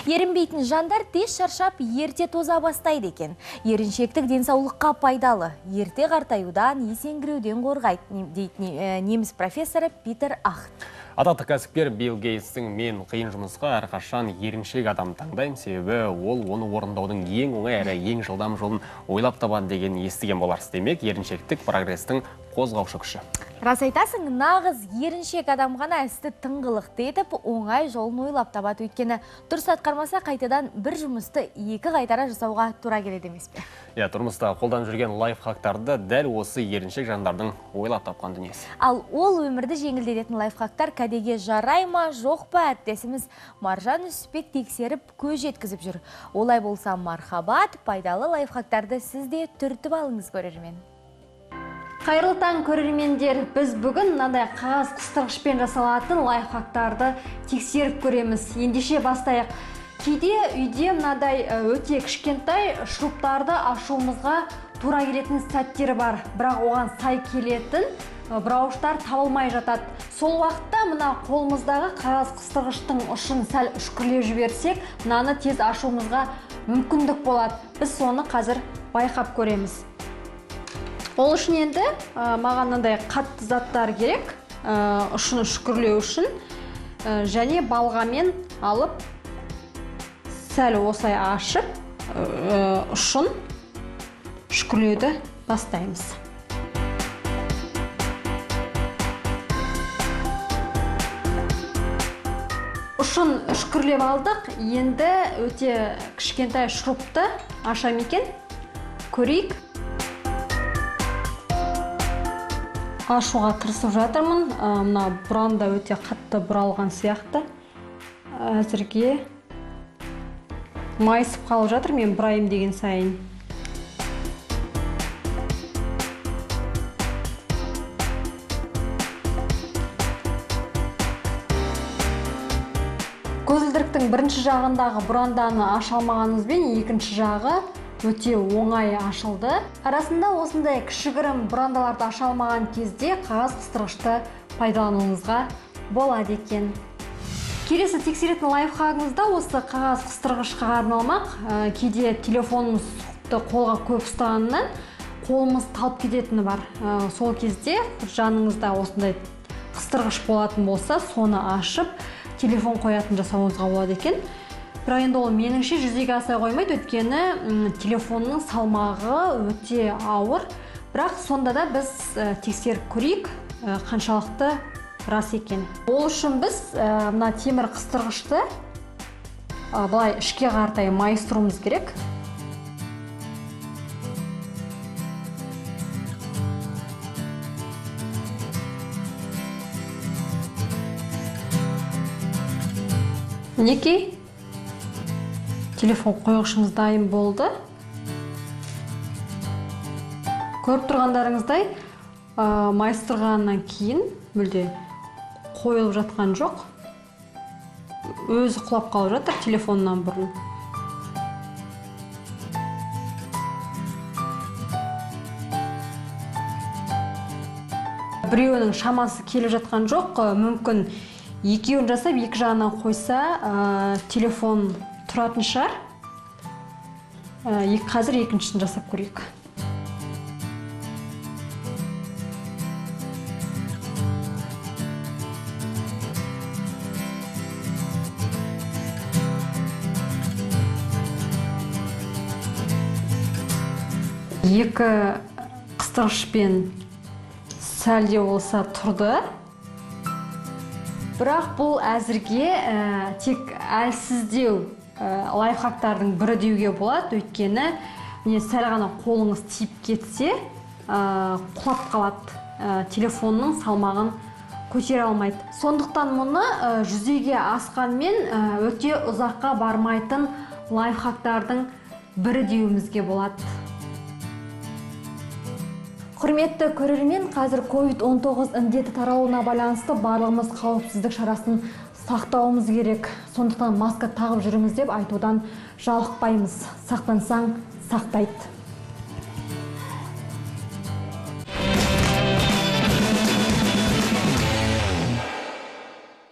Ерінбейтін жандар тез шаршап, ерте тоза бастайды екен. Еріншектік денсаулыққа пайдалы, ерте қартаюдан, есеңгіреуден қорғайды, дейді неміс профессоры Питер Ахт. Атақты кәсіпкер Билл Гейтстің мен қиын жұмысқа әрқашан еріншек адам таңдаймын, себебі ол оны орындаудың ең оңай әрі ең жылдам жолын ойлап табады деген естіген боларсыз. Демек, еріншектік прогрестің қозғаушы күші. Рас айтасың, нағыз еріншек адам ғана істі тыңғылықты етіп, оңай жолын ойлап табады. Өйткені дұрыс атқармаса қайтадан бір жұмысты екі қайтара жасауға тура келеді емес пе? Тұрмыста қолданып жүрген лайфхактарды дәл осы еріншек жандардың ойлап тапқан дүниесі. Ал ол өмірді жеңілдететін лайфхактар кәдеге жарай ма, жоқ па, әріптесіміз Маржан Үсіпбек тексеріп көз жеткізіп жүр. Олай болса, мархабат, пайдалы лайфхактарды сіз де түртіп алыңыз, көрермен. Қайырлы таң, көрермендер. Біз бүгін мынандай қағаз қыстырғышпен жасалатын лайфхактарды тексеріп көреміз. Ендеше бастайық. Кейде үйде мынадай өте кішкентай шуруптарды ашуымызға тура келетін сәттері бар. Бірақ оған сай келетін бұрауыштар табылмай жатады. Сол уақытта мына қолымыздағы қағаз қыстырғыштың ұшын сәл үшкірлеп жіберсек, мынаны тез ашуымызға мүмкіндік болады. Біз соны қазір байқап көреміз. Ол үшін енді маған мынандай қатты заттар керек, ұшын үшкірлеу үшін, және балғамен алып сәл осылай ашып, ұшын үшкірлеуді бастаймыз. Ұшын үшкірлеп алдық, енді өте кішкентай шурупты ашам екен, көрейік. Ашуға тырысып жатырмын. Мына бұранда өте қатты бұралған сияқты. Әзірге майысып қалып жатыр, мен бұрайым деген сайын. Көзілдіріктің бірінші жағындағы бұранданы аша алмағаныңызбен екінші жағы өте оңай ашылды. Арасында осындай кішігірім бұрандаларды аша алмаған кезде қағаз қыстырғышты пайдалануыңызға болады екен. Келесі тексеретін лайфхагымызда осы қағаз қыстырғышқа арналмақ. Кейде телефонымызды қолға көп ұстағаннан қолымыз талып кететіні бар. Сол кезде жаныңызда осындай қыстырғыш болатын болса, соны ашып, телефон қоятын жасауыңызға болады екен. Бірақ енді ол меніңше жүзеге асай қоймайды, өйткені телефонның салмағы өте ауыр. Бірақ сонда да біз тексеріп көрейік, қаншалықты рас екен. Ол үшін біз мына темір қыстырғышты былай ішке қаратай майыстыруымыз керек. Мінекей, телефон қойғышымыз дайын болды. Көріп тұрғандарыңыздай, майыстырғаннан кейін мүлде қойылып жатқан жоқ. Өзі құлап қалып жатыр телефоннан бұрын. Біреуінің шамасы келіп жатқан жоқ. Мүмкін екеуін жасап, екі жағынан қойса, телефон тұратын шығар. Қазір екіншісін жасап көрейік. Екі қыстырғышпен сәлде болса тұрды. Бірақ бұл әзірге тек әлсіздеу лайфхактардың бірі деуге болады, өйткені сәл ғана қолыңыз тиіп кетсе, құлап қалады, телефонның салмағын көтере алмайды. Сондықтан мұны жүзеге асқанмен өте ұзаққа бармайтын лайфхактардың бірі деуімізге болады. Құрметті көрермен, қазір COVID-19 індеті таралуына байланысты барлығымыз қауіпсіздік шарасын сақтауымыз керек. Сондықтан маска тағып жүріңіз деп айтудан жалықпаймыз. Сақтансаң, сақтайды.